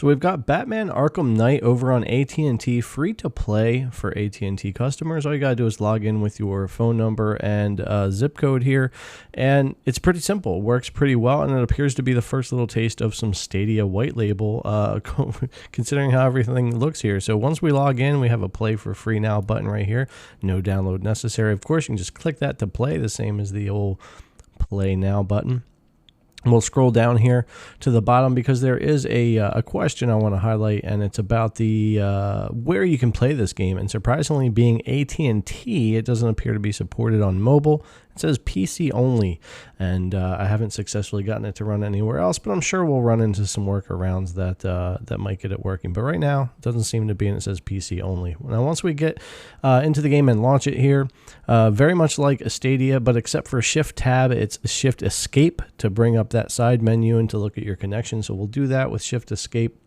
So we've got Batman Arkham Knight over on AT&T, free to play for AT&T customers. All you gotta do is log in with your phone number and zip code here, and it's pretty simple. It works pretty well, and it appears to be the first little taste of some Stadia white label, considering how everything looks here. So once we log in, we have a play for free now button right here. No download necessary. Of course, you can just click that to play, the same as the old play now button. We'll scroll down here to the bottom because there is a question I want to highlight, and it's about the where you can play this game. And surprisingly, being AT&T, it doesn't appear to be supported on mobile. It says PC only, and I haven't successfully gotten it to run anywhere else, but I'm sure we'll run into some workarounds that might get it working. But right now, it doesn't seem to be, and it says PC only. Now, once we get into the game and launch it here, very much like a Stadia, but except for Shift Tab, it's Shift Escape to bring up that side menu and to look at your connection. So we'll do that with Shift Escape.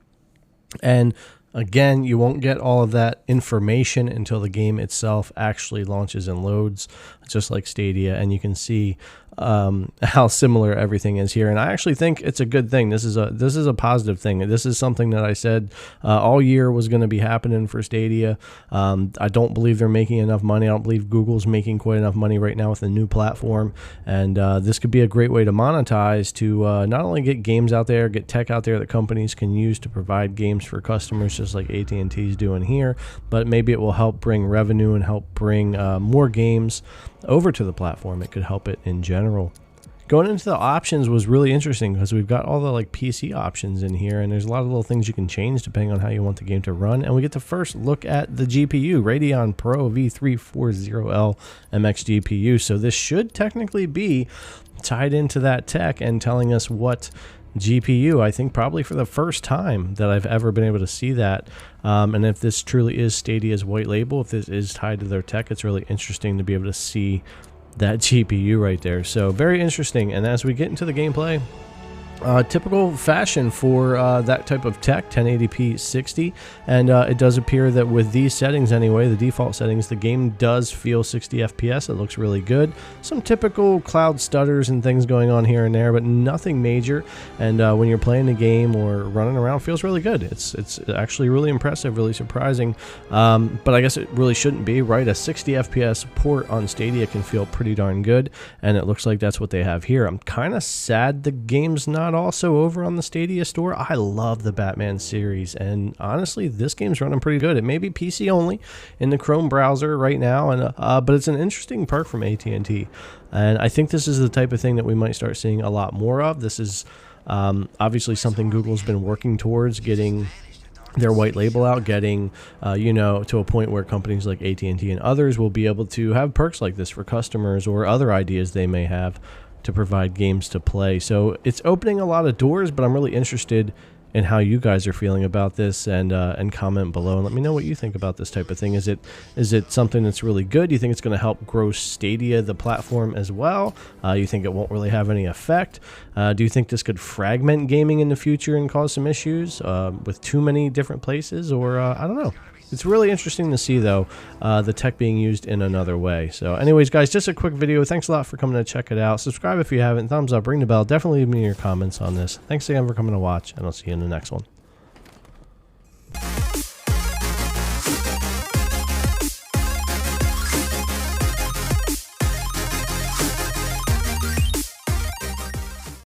And again, you won't get all of that information until the game itself actually launches and loads, just like Stadia, and you can see how similar everything is here. And I actually think it's a good thing. This is a positive thing. This is something that I said all year was going to be happening for Stadia. I don't believe they're making enough money. I don't believe Google's making quite enough money right now with the new platform, and this could be a great way to monetize, to not only get games out there, get tech out there that companies can use to provide games for customers, just like AT&T is doing here, but maybe it will help bring revenue and help bring more games over to the platform. It could help it in general. Going into the options was really interesting because we've got all the PC options in here, and there's a lot of little things you can change depending on how you want the game to run. And we get to first look at the GPU, Radeon Pro V340L MX GPU. So this should technically be tied into that tech and telling us what GPU. I think probably for the first time that I've ever been able to see that. And if this truly is Stadia's white label, if this is tied to their tech, it's really interesting to be able to see that GPU right there. So very interesting. And as we get into the gameplay, typical fashion for that type of tech, 1080p 60, and it does appear that with these settings anyway, the default settings, the game does feel 60 FPS. It looks really good. Some typical cloud stutters and things going on here and there, but nothing major. And when you're playing the game or running around, it feels really good. It's actually really impressive, really surprising. But I guess it really shouldn't be, right? A 60 FPS port on Stadia can feel pretty darn good, and it looks like that's what they have here. I'm kind of sad the game's not also over on the Stadia store. I love the Batman series, and honestly, this game's running pretty good. It may be PC only in the Chrome browser right now, and but it's an interesting perk from AT&T, and I think this is the type of thing that we might start seeing a lot more of. This is obviously something Google's been working towards, getting their white label out, getting to a point where companies like AT&T and others will be able to have perks like this for customers or other ideas they may have to provide games to play. So it's opening a lot of doors, but I'm really interested in how you guys are feeling about this, and comment below and let me know what you think about this type of thing. Is it something that's really good? Do you think it's going to help grow Stadia, the platform, as well? You think it won't really have any effect? Do you think this could fragment gaming in the future and cause some issues with too many different places? Or I don't know. It's really interesting to see, though, the tech being used in another way. So anyways, guys, just a quick video. Thanks a lot for coming to check it out. Subscribe if you haven't. Thumbs up, ring the bell. Definitely leave me your comments on this. Thanks again for coming to watch, and I'll see you in the next one.